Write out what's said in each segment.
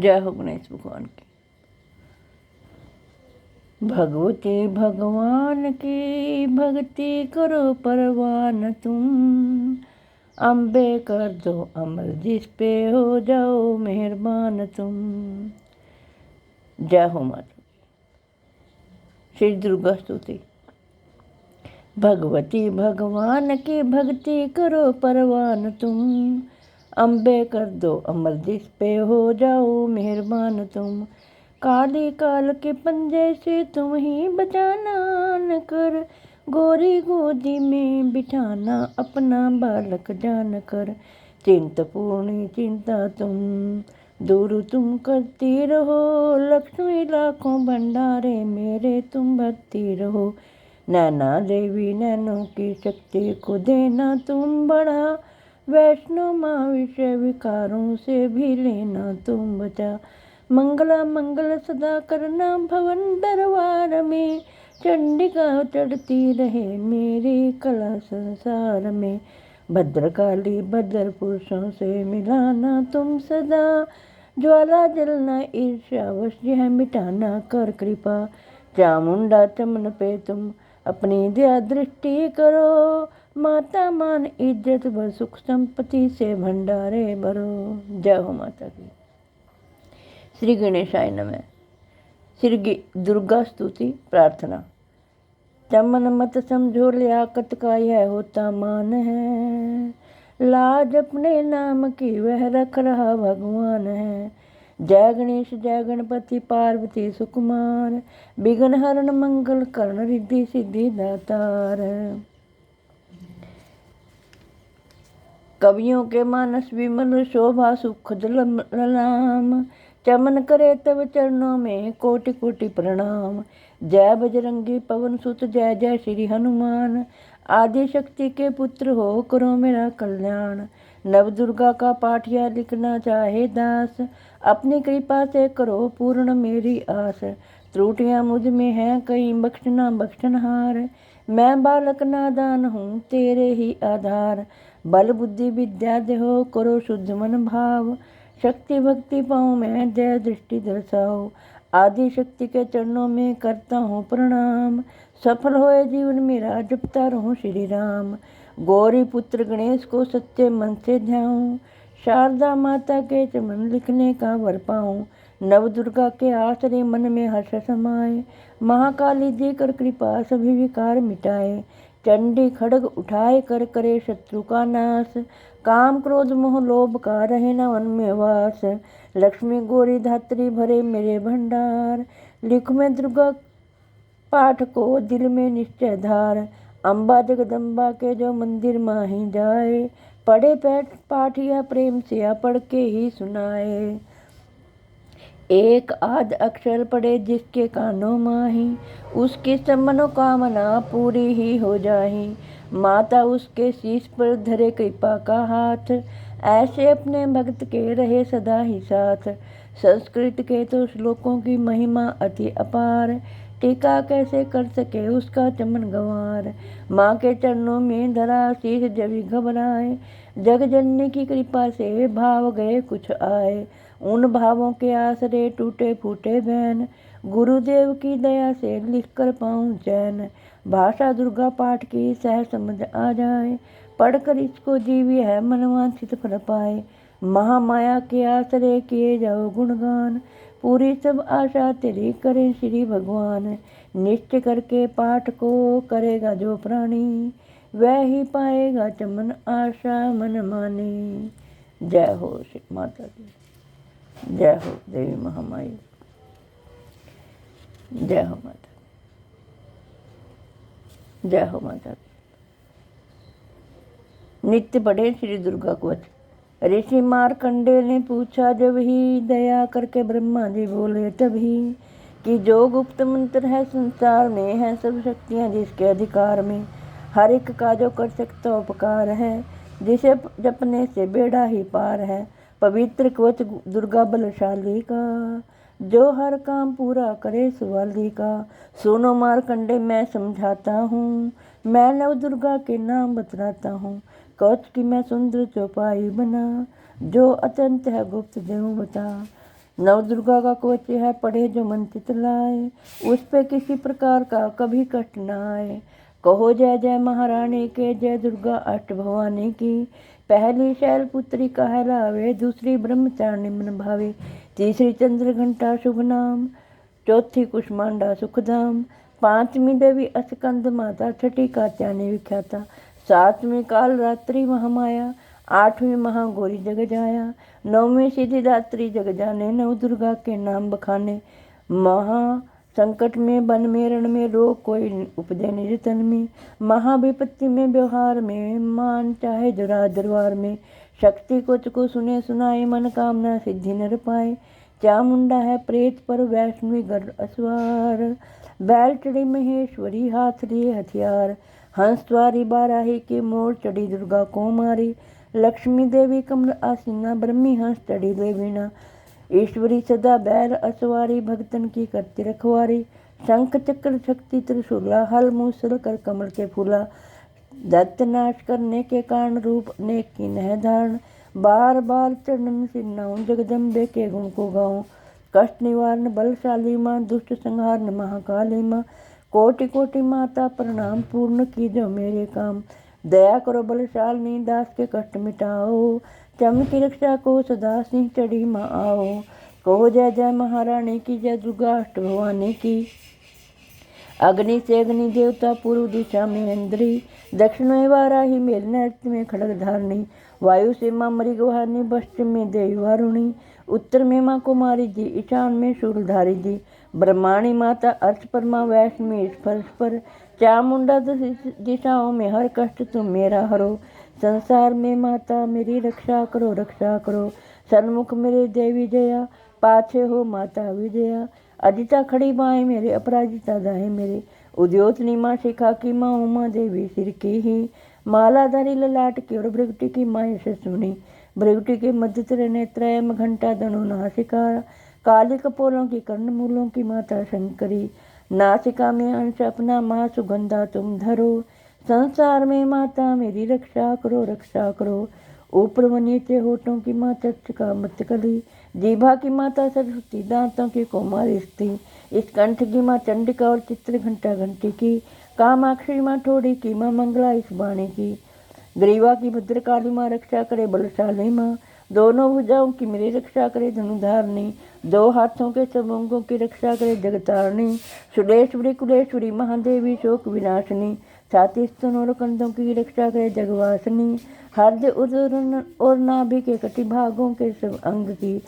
जय हो गणेश भगवान की। भगवती भगवान की भक्ति करो परवान तुम, अम्बे कर दो अमर जिस पे हो जाओ मेहरबान तुम। जय हो माता। श्री दुर्गा स्तुति। भगवती भगवान की भक्ति करो परवान तुम, अम्बे कर दो अमर जिस पे हो जाओ मेहरबान तुम। काली काल के पंजे से तुम ही बचाना, न कर गोरी गोदी में बिठाना अपना बालक जान कर। चिंतपूर्णी चिंता तुम दूर तुम करती रहो, लक्ष्मी लाखों भंडारे मेरे तुम भक्ति रहो। नैना देवी नैनों की शक्ति को देना तुम बढ़ा, वैष्णो माँ विषय विकारों से भी लेना तुम बचा। मंगला मंगल सदा करना भवन दरबार में, चंडिका चढ़ती रहे मेरी कला संसार में। भद्रकाली भद्र पुरुषों से मिलाना तुम सदा, ज्वाला जलना ईर्ष्या वश यह मिटाना कर कृपा। चामुंडा चमन पे तुम अपनी दया दृष्टि करो, माता मान इज्जत व सुख संपत्ति से भंडारे भरो। जय हो माता की। श्री गणेशाय नमः। श्री दुर्गा स्तुति प्रार्थना। चमन मत समझो लियाकत का यह होता मान है, लाज अपने नाम की वह रख रहा भगवान है। जय गणेश जय गणपति पार्वती सुकुमार, विघ्न हरण मंगल कर्ण रिद्धि सिद्धि दातार। कवियों के मानस विमल शोभा सुखद ललाम, चमन करे तब चरणों में कोटि कोटि प्रणाम। जय बजरंगी पवन सुत जय जय श्री हनुमान, आदि शक्ति के पुत्र हो करो मेरा कल्याण। नव दुर्गा का पाठ यह लिखना चाहे दास, अपनी कृपा से करो पूर्ण मेरी आस। त्रुटियां मुझ में हैं कई बख्शना बख्शनहार, मैं बालक नादान हूँ तेरे ही आधार। बल बुद्धि विद्या देहो करो शुद्ध मन भाव, शक्ति भक्ति पाऊँ मैं जय दृष्टि दर्शाओ। आदि शक्ति के चरणों में करता हूँ प्रणाम, सफल होए जीवन मेरा जपता रहूँ श्री राम। गौरी पुत्र गणेश को सच्चे मन से ध्याऊँ, शारदा माता के चमन लिखने का वर पाऊँ। नव दुर्गा के आश्रय मन में हर्ष समाए, महाकाली जी कर कृपा सभी विकार मिटाए। चंडी खड़ग उठाए कर करे शत्रु का नाश, काम क्रोध मोह लोभ का रहे न वन में वास। लक्ष्मी गौरी धात्री भरे मेरे भंडार, लिख में दुर्गा पाठ को दिल में निश्चय धार। अम्बा जगदम्बा के जो मंदिर माही जाए, पढ़े पाठ या प्रेम से या पढ़ के ही सुनाए। एक आध अक्षर पढ़े जिसके कानों माही, उसकी सब मनोकामना पूरी ही हो जाही। माता उसके शीश पर धरे कृपा का हाथ, ऐसे अपने भक्त के रहे सदा ही साथ। संस्कृत के तो श्लोकों की महिमा अति अपार, टीका कैसे कर सके उसका चमन गंवार। माँ के चरणों में धरा शीश जब घबराए, जग जननी की कृपा से भाव गए कुछ आए। उन भावों के आसरे टूटे फूटे बैन, गुरुदेव की दया से लिख कर पाऊँ चैन। भाषा दुर्गा पाठ की सहज समझ आ जाए, पढ़कर इसको जीवी है मनवांछित फल पाए। महामाया के आसरे किए जाओ गुणगान, पूरी सब आशा तेरी करें श्री भगवान। निश्चय करके पाठ को करेगा जो प्राणी, वह ही पाएगा चमन आशा मन मानी। जय हो माता दी। जय हो देवी महामाई। जय हो माता। जय हो माता। नित्य पढ़े श्री दुर्गा कवच। ऋषि मार्कंडे ने पूछा जब ही, दया करके ब्रह्मा जी बोले तभी, कि जो गुप्त मंत्र है संसार में है सब शक्तियाँ जिसके अधिकार में। हर एक का जो कर सकता उपकार है, जिसे जपने से बेड़ा ही पार है। पवित्र कवच दुर्गा बलशाली का, जो हर काम पूरा करे सुवाली का। सुनो मार्कंडे मैं समझाता हूँ, मैं नव दुर्गा के नाम बतलाता हूँ। कवच की मैं सुंदर चौपाई बना, जो अत्यंत है गुप्त देहूँ बता। नव दुर्गा का कवच है पढ़े जो मन चित लाए, उस पे किसी प्रकार का कभी कष्ट न आए। कहो जय जय महारानी के, जय दुर्गा अष्ट भवानी की। पहली शैलपुत्री कहलावे, दूसरी ब्रह्मचारिणी मन भावे। तीसरी चंद्र घंटा शुभ नाम, चौथी कुष्मांडा सुखधाम। पांचवी देवी अस्कंद माता, छठी कात्यायनी विख्याता। सातवीं काल रात्रि महामाया, आठवीं महागौरी जग जाया। नौवीं सिद्धिदात्री जग जाने, नव दुर्गा के नाम बखाने। महा संकट में वन में रण में, रोग कोई उपजे निज तन में। महाविपत्ति में व्यवहार में, मान चाहे जो राज दरबार में। शक्ति को सुने सुनाए, मन कामना सिद्धि नर पाए। चामुंडा है प्रेत पर, वैष्णवी गर्भ असवार। बैल चढ़ी महेश्वरी, हाथ लिए हथियार। हंस सवारी बाराही के, मोर चढ़ी दुर्गा को मारी। लक्ष्मी देवी कमल आसीना, ब्रह्मी हंस चढ़ी ले वीणा। ईश्वरी सदा बैल असवारी, भक्तन की करती रखवारी। शंख चक्र शक्ति त्रिशूला, हल मूसल कर कमल के फूला। दैत्य नाश करने के कारण, रूप अनेक की नह धारण। बार बार चरणन सिरनाऊं, जगदम्बे के गुण को गाऊं। कष्ट निवारण बलशाली माँ, दुष्ट संहारन महाकाली माँ। कोटि कोटि माता प्रणाम, पूर्ण की जो मेरे काम। दया करो बलशालिनी, दास के कष्ट मिटाओ। चमकी रक्षा को सदा, सिंह चढ़ी माँ आओ। कहो जय जय महारानी की, जय दुर्गा अष्ट भवानी की। अग्नि से अग्नि देवता, पूर्व दिशा में इंद्री। दक्षिण में वाराही, मेल नृत्य में खड़ग धारणी। वायु से माँ मृगवाहिनी, पश्चिम में देवी वारुणी। उत्तर में माँ कुमारी जी, ईशान में शूलधारी जी। ब्रह्माणी माता अर्थ पर माँ, वैष्णवी स्पर्श पर। चामुंडा दिशाओं में, हर कष्ट तुम मेरा हरो। संसार में माता मेरी रक्षा करो, रक्षा करो। सन्मुख मेरे देवी जया, पाछे हो माता विजया। अजिता खड़ी बाएं मेरे, अपराजिता दाएं मेरे। उद्योतनी माँ शिखा की माँ, उमा देवी सिर की ही। मालाधारी ललाट की, और भृगुटी की माँ यशस्विनी। भृगुटी के मध्य त्रिने त्रयम, घंटा धनु नासिका। काली कपोलों की, कर्ण मूलों की माता शंकरी। नासिका में अंश अपना माँ, सुगंधा तुम धरो। संसार में माता मेरी रक्षा करो, रक्षा करो। ऊपर व नीचे होठों की माँ, चक्षका मतकली। जीभा की माता सरस्वती, दांतों की कौमारी स्त्री। इस कंठ की माँ चंडिका, और चित्र घंटा घंटी की। कामाक्षी माँ ठोड़ी की माँ, मंगला इस बाणी की। ग्रीवा की भद्रकाली माँ, रक्षा करे बलशाली माँ। दोनों भुजाओं की मेरी रक्षा करे धनुधारणी। दो हाथों के सब अंगों की रक्षा करे जगतारणी। सुरेश्वरी कुलेश्वरी महादेवी, शोक विनाशिनी। छाती स्तन और कंधों की रक्षा करे जगवासिनी। हृदय उदर और नाभि के कटी भागों के सब अंग की।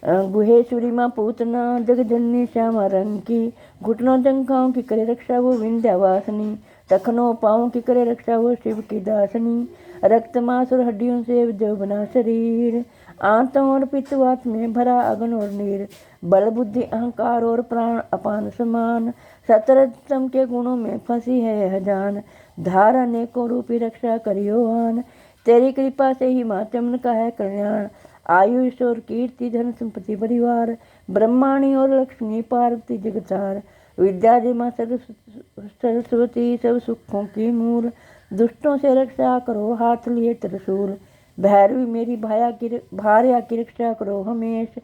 गुहेश्वरी माँ पूतना, जगजननी श्यामा रंग की। घुटनों जंघाओं की करे रक्षा वो विंध्यावासिनी। टखनों पाँव की करे रक्षा वो शिव की दासनी। रक्त मांस और हड्डियों से जो बना शरीर। आंतों और पित्तवात में भरा अग्नि और नीर। बल बुद्धि अहंकार और प्राण अपान समान। सतरतम के गुणों में फंसी है यह जान। धार अनेकों रूपी रक्षा करियो आन। तेरी कृपा से ही माँ चमन का है कल्याण। आयुष और कीर्ति धन संपत्ति परिवार। ब्रह्माणी और लक्ष्मी पार्वती जगतार। विद्या जी माँ सरस्वती, सब सुखों की मूल। दुष्टों से रक्षा करो, हाथ लिए त्रिशूल। भैरवी मेरी भार्या की रक्षा करो हमेश।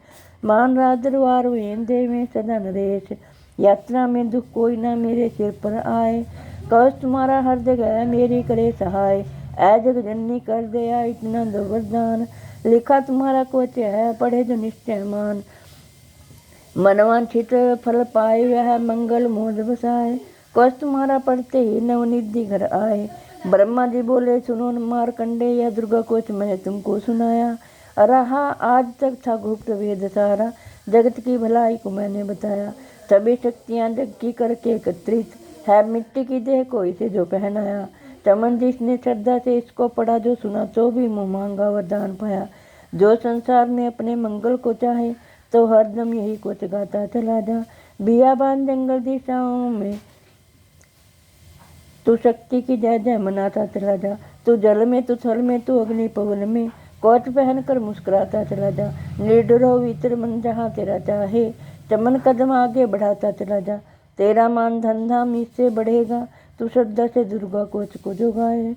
मान राज दरबार वें देवें सदा नरेश। यात्रा में दुख कोई ना मेरे सिर पर आए। कवच तुम्हारा हर जगह मेरी करे सहाय। ऐ जगजननी कर दया इतना दो वरदान। लिखा तुम्हारा कवच है, पढ़े जो निश्चय मान। मनवांछित फल पाए, वह मंगल मोद बसाए। कवच तुम्हारा पढ़ते ही नवनिधि घर आए। ब्रह्मा जी बोले सुनो मारकंडे, यह दुर्गा कवच मैंने तुमको सुनाया। रहा आज तक था गुप्त वेद सारा, जगत की भलाई को मैंने बताया। सभी शक्तियाँ जग की करके एकत्रित है, मिट्टी की देह को इसे जो पहनाया। चमन जिसने श्रद्धा से इसको पढ़ा, जो सुना तो भी मुँह मांगा वरदान पाया। जो संसार में अपने मंगल को चाहे, तो हरदम यही कुछ गाता चला जा। बियाबान जंगल दिशाओं में तू शक्ति की जय जय मनाता चला जा। तू जल में, तू थल में, तू अग्नि पवन में, कोट पहन कर मुस्कुराता चला जा। निर्डरो वितर मन जहाँ तेरा चाहे, चमन कदम आगे बढ़ाता चला जा। तेरा मान धन धाम इससे बढ़ेगा, तू श्रद्धा से दुर्गा कवच को जो गाए।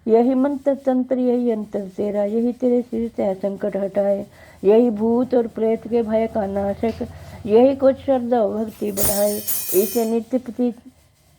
यही मंत्र तंत्र यही अंतर तेरा, यही तेरे सिर से संकट हटाए, यही भूत और प्रेत के भय का नाशक, यही कुछ श्रद्धा और भक्ति बढ़ाए।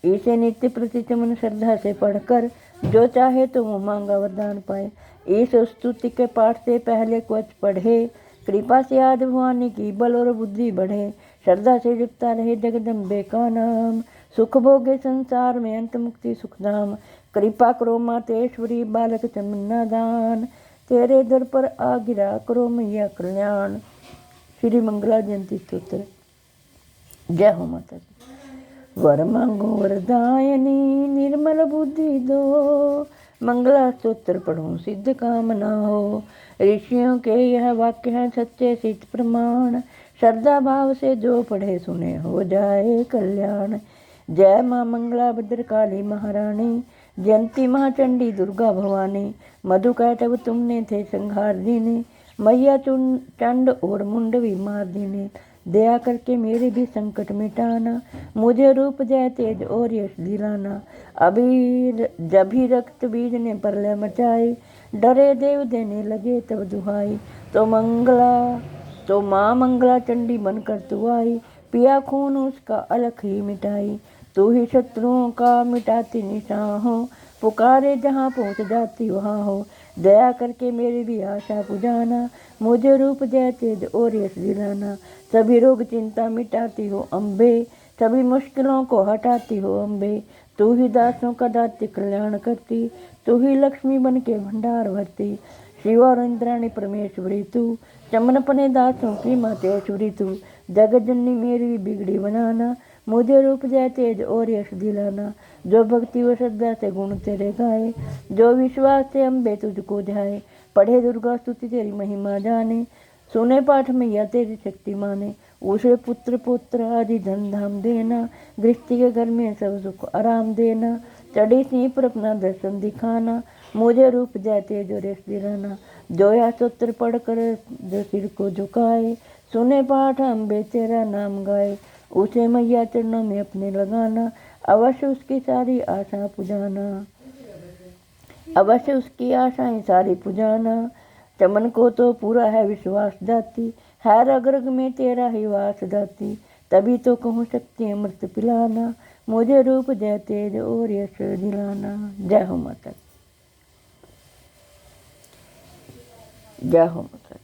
इसे नित्य प्रति चमन श्रद्धा से पढ़कर जो चाहे तो वो मांगा वरदान पाए। इस स्तुति के पाठ से पहले कुछ पढ़े, कृपा से आदि भवानी की बल और बुद्धि बढ़े। श्रद्धा से जपता रहे जगदम्बे का नाम, सुख भोगे संसार में अंत मुक्ति सुखधाम। कृपा करो मातेश्वरी बालक चमन्ना दान, तेरे दर पर आ गिरा करो मैया कल्याण। श्री मंगला जयंती स्तोत्र। जय हो माता दी। वर मांगो वरदायनी निर्मल बुद्धि दो, मंगला स्तोत्र पढ़ो सिद्ध कामना हो। ऋषियों के यह वाक्य हैं सच्चे सिद्ध प्रमाण, श्रद्धा भाव से जो पढ़े सुने हो जाए कल्याण। जय माँ मंगला भद्रकाली महारानी, जयंती महाचंडी दुर्गा भवानी। मधु कैटव तुमने थे संहार दीने, मैया चंड और मुंडवी मार दीने। दया करके मेरे भी संकट मिटाना, मुझे रूप जय तेज और यश दिलाना। अभी जब ही रक्त बीज ने प्रलय मचाई, डरे देव देने लगे तब दुहाई। तो माँ मंगला चंडी बनकर तू आई, पिया खून उसका अलख ही मिटाई। तू ही शत्रुओं का मिटाती निशान हो, पुकारे जहाँ पहुँच जाती वहाँ हो। दया करके मेरी भी आशा पुजाना, मुझे रूप जय तेज और यश दिलाना। सभी रोग चिंता मिटाती हो अम्बे, सभी मुश्किलों को हटाती हो अम्बे। तू ही दासों का दात्य कल्याण करती, तू ही लक्ष्मी बन के भंडार भरती। शिव और इंद्राणी परमेश्वरी तू, चमनपने दासों की मातेश्वरी तू। जगत जननी मेरी बिगड़ी बनाना, मुझे रूप जय तेज और यश दिलाना। जो भक्ति व श्रद्धा से गुण तेरे गाए, जो विश्वास से अम्बे तुझको ध्याए। पढ़े दुर्गा स्तुति तेरी महिमा जाने, सुने पाठ मैया तेरी शक्ति माने। उसे पुत्र पुत्र आदि धन धाम देना, गृहस्थी के घर में सब सुख आराम देना। चढ़ी सिंह पर अपना दर्शन दिखाना, मुझे रूप जय तेज और यश दिलाना। जो यह स्तोत्र पढ़कर जो सिर को झुकाए, सुने पाठ अम्बे तेरा नाम गाए। उसे मैया चरणों में अपने लगाना, अवश्य उसकी सारी आशा पुजाना। अवश्य उसकी आशाएं सारी पुजाना। चमन को तो पूरा है विश्वास दाती, है रग रग में तेरा ही वास दाती। तभी तो कहूँ शक्ति अमृत पिलाना, मुझे रूप जय तेज और यश दिलाना। जय हो माता, जय हो माता।